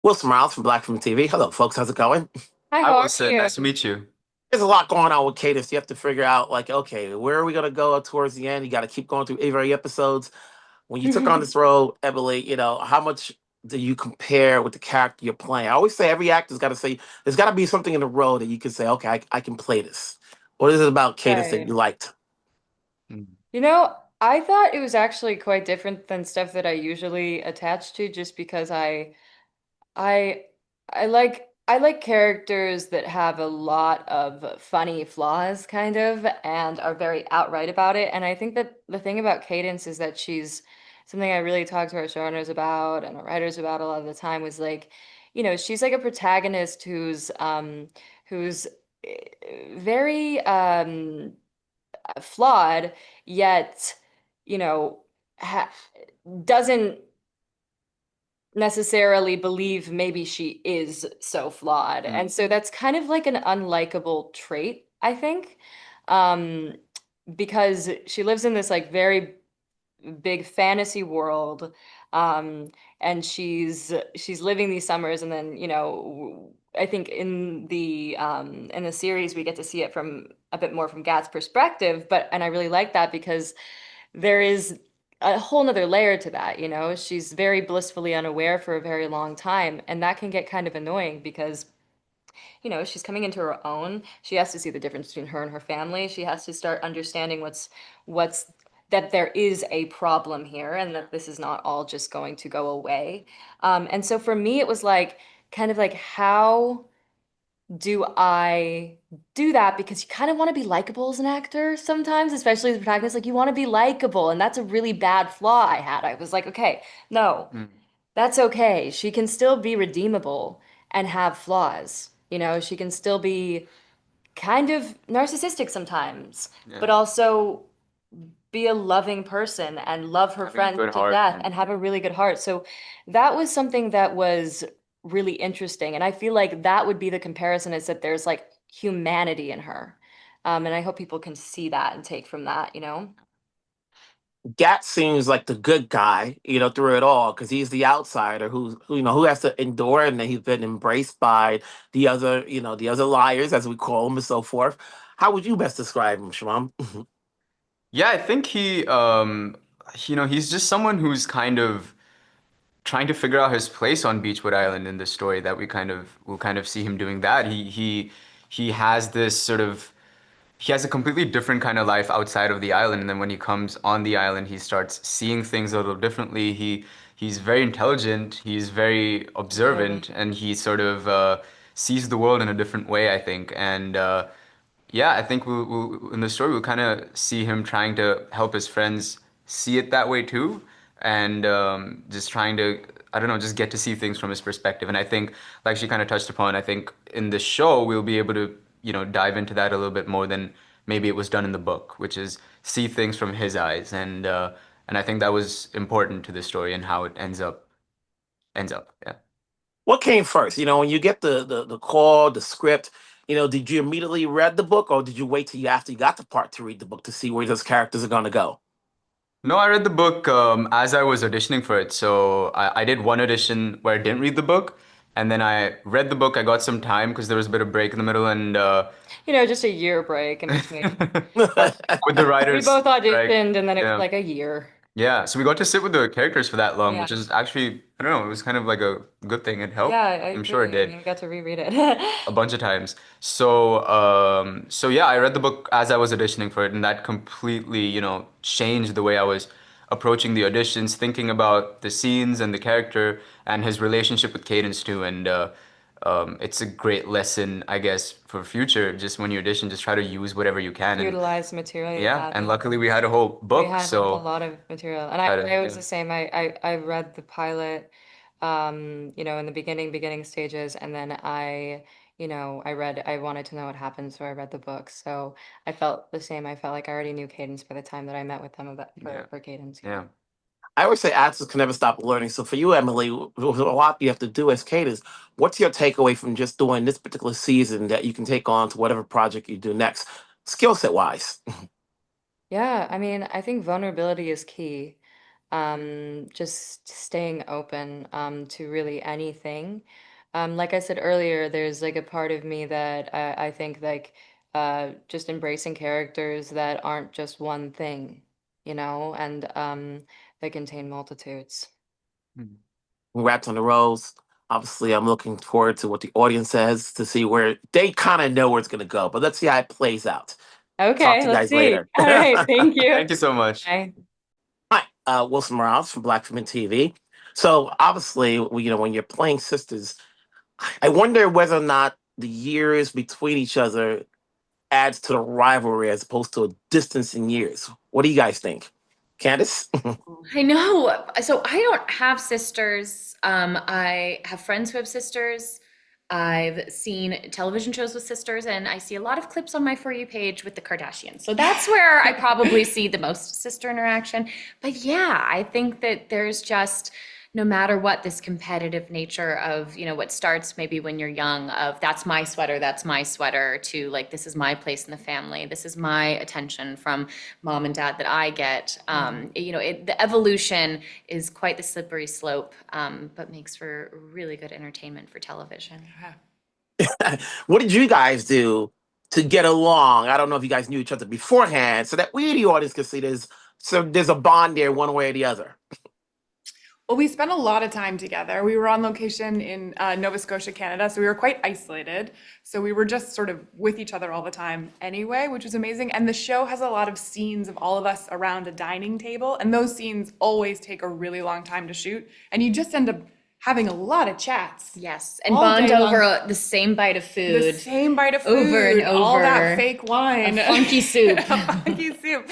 Wilson Miles from Black Film TV. Hello, folks. How's it going? Hi, Hi, how are Wilson. Nice to you? meet you. There's a lot going on with Cadence. You have to figure out, like, okay, where are we going to go towards the end? You got to keep going through every episodes. When you took on this role, Emily, how much do you compare with the character you're playing? I always say every actor's got to say, there's got to be something in the role that you can say, okay, I can play this. What is it about Cadence that Right. you liked? Mm. I thought it was actually quite different than stuff that I usually attach to just because I I like characters that have a lot of funny flaws kind of and are very outright about it. And I think that the thing about Cadence is that she's something I really talk to our showrunners about and our writers about a lot of the time was like, she's like a protagonist who's very flawed, yet, you know, ha doesn't necessarily believe maybe she is so flawed. Mm. And so that's kind of like an unlikable trait, I think. Um, because she lives in this like very big fantasy world. And she's living these summers and then, I think in the series we get to see it from a bit more from Gat's perspective, but and I really like that because there is a whole nother layer to that, She's very blissfully unaware for a very long time, and that can get kind of annoying because she's coming into her own. She has to see the difference between her and her family. She has to start understanding what's that there is a problem here and that this is not all just going to go away. And so for me, it was like kind of like how do I do that? Because you kind of want to be likable as an actor sometimes, especially as a protagonist. Like you want to be likable, and that's a really bad flaw I had. I was like, okay, no, Mm. that's okay. She can still be redeemable and have flaws. She can still be kind of narcissistic sometimes, but Yeah. also be a loving person and love her Having a friends good to heart. death And and have a really good heart. So that was something that was really interesting. And I feel like that would be the comparison is that there's like humanity in her. And I hope people can see that and take from that. Gat seems like the good guy, through it all, because he's the outsider who has to endure, and then he's been embraced by the other liars, as we call them, and so forth. How would you best describe him, Shubham? yeah, I think he's just someone who's kind of trying to figure out his place on Beachwood Island in the story that we kind of will kind of see him doing that. He has this sort of he has a completely different kind of life outside of the island, and then when he comes on the island, he starts seeing things a little differently. He's very intelligent, he's very Observant. observant, and he sort of sees the world in a different way, I think. And yeah, I think in the story we'll kind of see him trying to help his friends see it that way too, and just trying to, I don't know, just get to see things from his perspective. And I think, like she kind of touched upon, I think in the show we'll be able to, dive into that a little bit more than maybe it was done in the book, which is see things from his eyes. And I think that was important to the story and how it ends up. Yeah. What came first? When you get the call, the script, did you immediately read the book, or did you wait till you after you got the part to read the book to see where those characters are going to go? No, I read the book as I was auditioning for it. So I did one audition where I didn't read the book, and then I read the book. I got some time because there was a bit of break in the middle, and Just a year break in between. But with the we writers, both right? auditioned and then it was Yeah, like a year. yeah. So we got to sit with the characters for that long, Yeah. which is actually, I don't know, it was kind of like a good thing. It Yeah, helped. I I'm sure it agree. I did mean, we got to reread it. a bunch of times. So yeah, I read the book as I was auditioning for it, and that completely, changed the way I was approaching the auditions, thinking about the scenes and the character and his relationship with Cadence too. And it's a great lesson, I guess, for future. Just when you audition, just try to use whatever you can. And Utilize the material you yeah, have. and Yeah. luckily we had a whole We book, had a so lot of material. And try to I was yeah. the same. I read the pilot, in the beginning stages, and then I wanted to know what happened, so I read the book. So I felt the same. I felt like I already knew Cadence by the time that I met with them about Yeah. for Cadence. Yeah. Yeah. I always say actors can never stop learning. So for you, Emily, there's a lot you have to do as Cadence. What's your takeaway from just doing this particular season that you can take on to whatever project you do next, skill set wise? Yeah, I mean, I think vulnerability is key. just staying open to really anything. Like I said earlier, there's like a part of me that I think like just embracing characters that aren't just one thing, and that contain multitudes. Congrats on the roles. Obviously, I'm looking forward to what the audience says to see where they kind of know where it's going to go. But let's see how it plays out. Talk Okay, to you let's guys see. later. All right, thank you. Thank you so much. Bye. Hi, Wilson Morales from Black Women TV. So obviously, when you're playing sisters, I wonder whether or not the years between each other adds to the rivalry as opposed to a distance in years. What do you guys think? Candice? I know. So I don't have sisters. I have friends who have sisters. I've seen television shows with sisters, and I see a lot of clips on my For You page with the Kardashians. So that's where I probably see the most sister interaction. But yeah, I think that there's just, no matter what, this competitive nature of, what starts maybe when you're young, of that's my sweater, to like, this is my place in the family, this is my attention from mom and dad that I get. The evolution is quite the slippery slope, but makes for really good entertainment for television. What did you guys do to get along? I don't know if you guys knew each other beforehand, so that we, the audience, can see there's a bond there one way or the other. Well, we spent a lot of time together. We were on location in Nova Scotia, Canada, so we were quite isolated. So we were just sort of with each other all the time anyway, which was amazing. And the show has a lot of scenes of all of us around a dining table, and those scenes always take a really long time to shoot. And you just end up having a lot of chats. Yes, and All bond day long. over the same bite of food. The same bite of food, over and all that over. fake wine. A funky soup. A funky soup.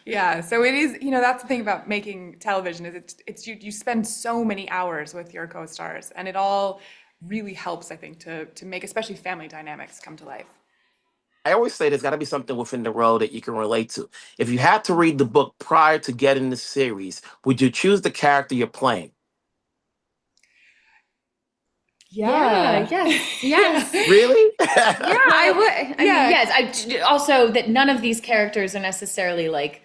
Yeah, so it is, that's the thing about making television, is it's you spend so many hours with your co-stars, and it all really helps, I think, to make especially family dynamics come to life. I always say there's got to be something within the role that you can relate to. If you had to read the book prior to getting the series, would you choose the character you're playing? Yeah, yes. Really? Yeah, I would. I Yeah. mean, yes. Also, that none of these characters are necessarily like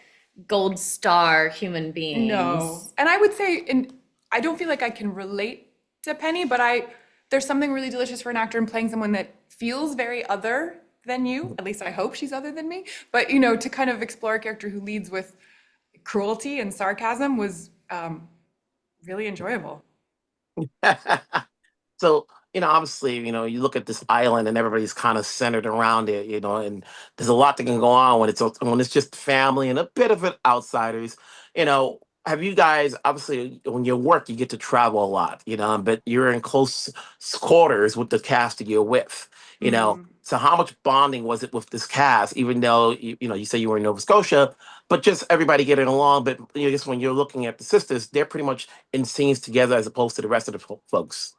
gold star human beings. No. And I would say, I don't feel like I can relate to Penny, but there's something really delicious for an actor in playing someone that feels very other than you. At least I hope she's other than me. But, to kind of explore a character who leads with cruelty and sarcasm was really enjoyable. So, obviously, you look at this island and everybody's kind of centered around it, and there's a lot that can go on when it's just family and a bit of it outsiders. Have you guys, obviously, when you work, you get to travel a lot, but you're in close quarters with the cast that you're with, So how much bonding was it with this cast, even though, you say you were in Nova Scotia, but just everybody getting along. But just when you're looking at the sisters, they're pretty much in scenes together as opposed to the rest of the folks.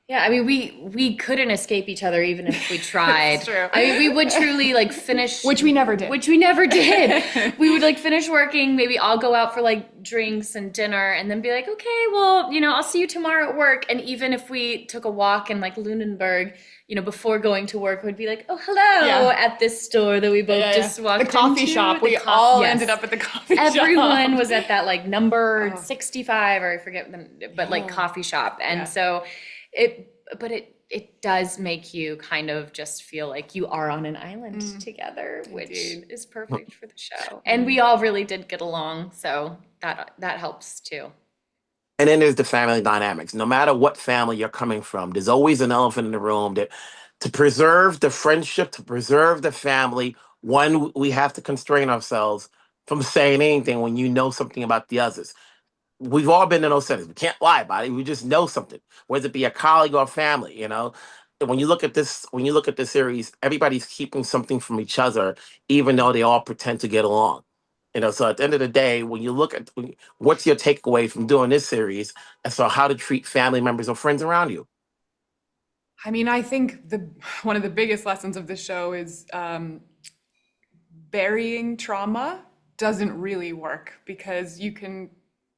Yeah, I mean, we couldn't escape each other even if we tried. It's true. I mean, we would truly like finish, Which we never did. Which we never did. We would like finish working, maybe all go out for like drinks and dinner, and then be like, okay, well, I'll see you tomorrow at work. And even if we took a walk in like Lunenburg, before going to work, we'd be like, oh, hello, at this store that we both just walked The coffee into. shop. The We co- all yes. ended up at the coffee shop. Everyone was at that like number 65, or I forget them, but like coffee shop. And so it does make you kind of just feel like you are on an island together, which is perfect for the show. And we all really did get along, so that helps too. And then there's the family dynamics. No matter what family you're coming from, there's always an elephant in the room that to preserve the friendship, to preserve the family, one, we have to constrain ourselves from saying anything when you know something about the others. We've all been in those settings. We can't lie about it. We just know something, whether it be a colleague or family, And when you look at this series, everybody's keeping something from each other, even though they all pretend to get along. So at the end of the day, when you look at what's your takeaway from doing this series, as for how to treat family members or friends around you? I mean, I think one of the biggest lessons of this show is burying trauma doesn't really work, because you can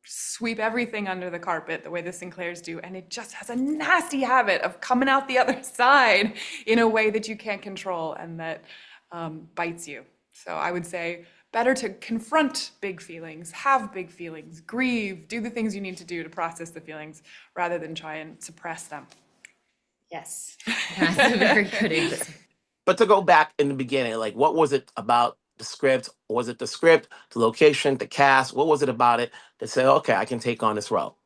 sweep everything under the carpet the way the Sinclairs do, and it just has a nasty habit of coming out the other side in a way that you can't control and that bites you. So I would say better to confront big feelings, have big feelings, grieve, do the things you need to do to process the feelings rather than try and suppress them. Yes, that's a very good answer. But to go back in the beginning, like what was it about the script? Was it the script, the location, the cast? What was it about it that said, okay, I can take on this role?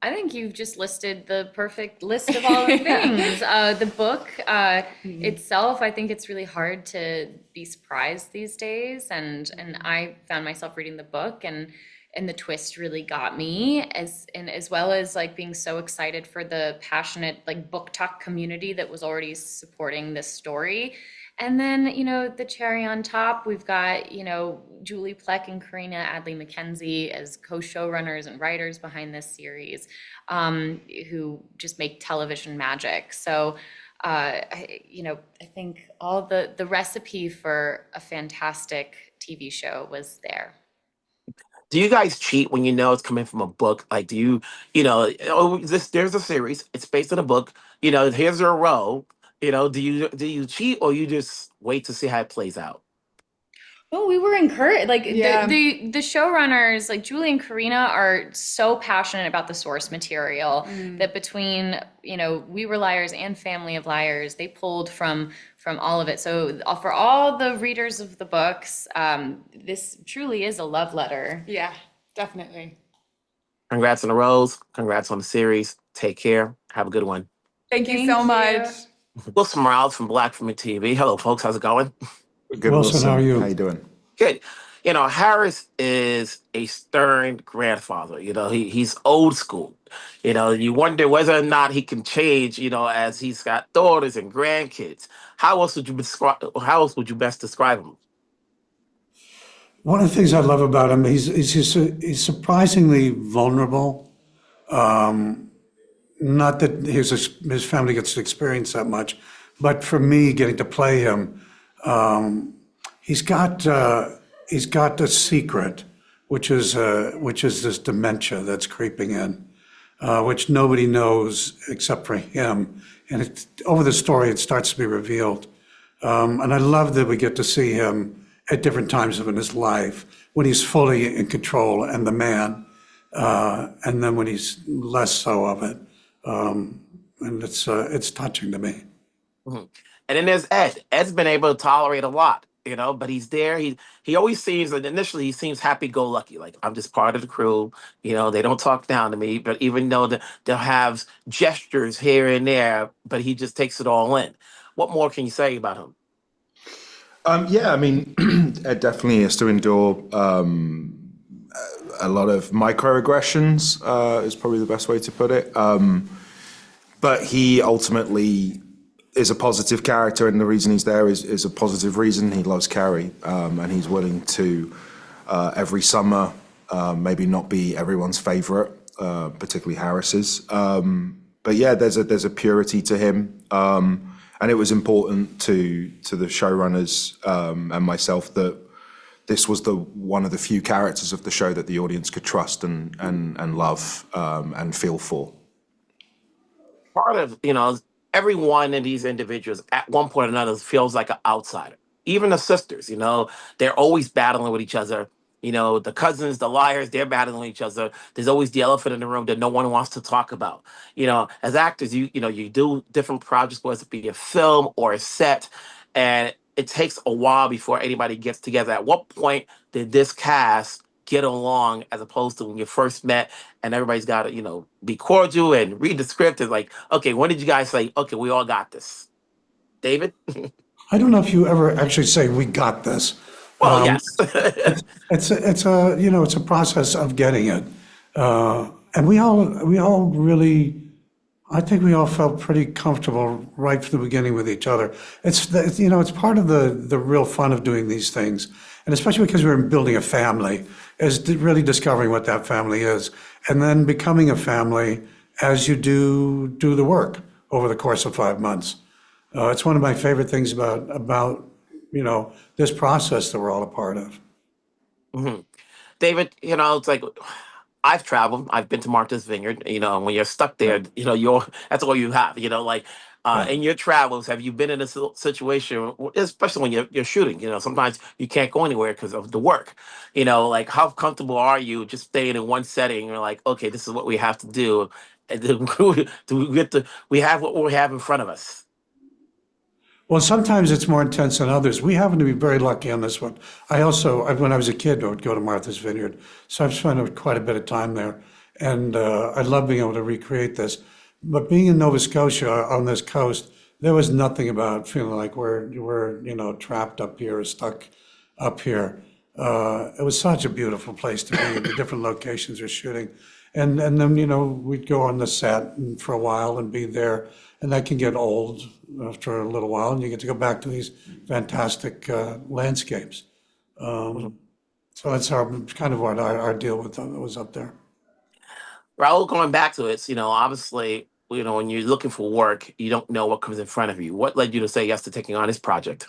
I think you've just listed the perfect list of all the things. The book itself, I think it's really hard to be surprised these days. And I found myself reading the book and the twist really got me as well as like being so excited for the passionate like book talk community that was already supporting this story. And then, you know, the cherry on top, we've got, you know, Julie Plec and Karina Adley McKenzie as co-showrunners and writers behind this series, who just make television magic. So, you know, I think all the recipe for a fantastic TV show was there. Do you guys cheat when you know it's coming from a book? Like, do you know, oh, there's a series, it's based on a book, you know, here's your role, you know, do you cheat or you just wait to see how it plays out? Oh, we were encouraged. Like Yeah. the showrunners, like Julie and Karina, are so passionate about the source material that between, you know, We Were Liars and Family of Liars, they pulled from all of it. So for all the readers of the books, this truly is a love letter. Yeah, definitely. Congrats on the roles. Congrats on the series. Take care. Have a good one. Thank you Thank so you. much. Wilson Morales from Black Film TV. Hello, folks. How's it going? Good, Wilson, how are you? How you doing? Good. You know, Harris is a stern grandfather. You know, he's old school. You know, you wonder whether or not he can change, you know, as he's got daughters and grandkids. How else would you describe, how else would you best describe him? One of the things I love about him, he's surprisingly vulnerable. Not that his family gets to experience that much, but for me, getting to play him, he's got the secret, which is this dementia that's creeping in, which nobody knows except for him. And over the story, it starts to be revealed. And I love that we get to see him at different times of in his life, when he's fully in control and the man, and then when he's less so of it. And it's touching to me. Mhm. And then there's Ed. Ed's been able to tolerate a lot, you know, but he's there. He always seems, and initially he seems happy-go-lucky, like I'm just part of the crew. You know, they don't talk down to me, but even though they'll have gestures here and there, but he just takes it all in. What more can you say about him? Yeah, I mean, Ed definitely has to endure a lot of microaggressions, is probably the best way to put it. But he ultimately is a positive character, and the reason he's there is a positive reason. He loves Carrie, and he's willing to, every summer, maybe not be everyone's favorite, particularly Harris's. But yeah, there's a purity to him. And it was important to the showrunners and myself that this was one of the few characters of the show that the audience could trust and love and feel for. Part of, you know, every one of these individuals at one point or another feels like an outsider. Even the sisters, you know, they're always battling with each other. You know, the cousins, the liars, they're battling each other. There's always the elephant in the room that no one wants to talk about. You know, as actors, you know, you do different projects, whether it be a film or a set, and it takes a while before anybody gets together. At what point did this cast get along as opposed to when you first met and everybody's got to, you know, be cordial and read the script and like, okay, when did you guys say, okay, we all got this? David? I don't know if you ever actually say, "We got this." Well, yes. It's a process of getting it, and we all really, I think we all felt pretty comfortable right from the beginning with each other. It's part of the real fun of doing these things, and especially because we're building a family, is really discovering what that family is, and then becoming a family as you do the work over the course of 5 months. It's one of my favorite things about this process that we're all a part of. Mhm. David, you know, it's like I've traveled. I've been to Martha's Vineyard. You know, and when you're stuck there, you know, that's all you have. You know, like in your travels, have you been in a situation, especially when you're shooting? You know, sometimes you can't go anywhere because of the work. You know, like how comfortable are you just staying in one setting? You're like, okay, this is what we have to do, and then we have what we have in front of us. Well, sometimes it's more intense than others. We happen to be very lucky on this one. When I was a kid, I would go to Martha's Vineyard, so I've spent quite a bit of time there, and I love being able to recreate this. But being in Nova Scotia on this coast, there was nothing about feeling like we're trapped up here or stuck up here. It was such a beautiful place to be. The different locations we're shooting, and then we'd go on the set for a while and be there, and that can get old after a little while, and you get to go back to these fantastic landscapes. So that's kind of what our deal with them was up there. Rahul, going back to it, obviously, when you're looking for work, you don't know what comes in front of you. What led you to say yes to taking on this project?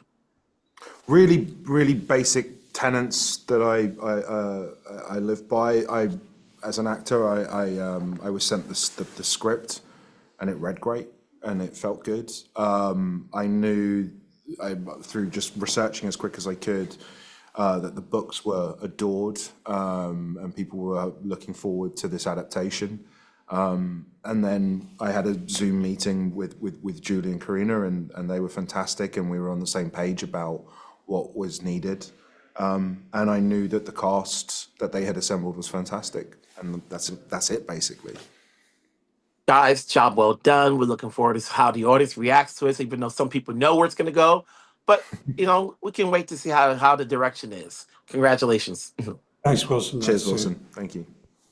Really, really basic tenets that I live by. As an actor, I was sent the script, and it read great, and it felt good. I knew through just researching as quick as I could that the books were adored, and people were looking forward to this adaptation. And then I had a Zoom meeting with Julie and Karina, and they were fantastic, and we were on the same page about what was needed. And I knew that the cast that they had assembled was fantastic, and that's it basically. Guys, job well done. We're looking forward to how the audience reacts to it, even though some people know where it's going to go. But, we can wait to see how the direction is. Congratulations. Thanks, Wilson. Cheers, Wilson. Thank you.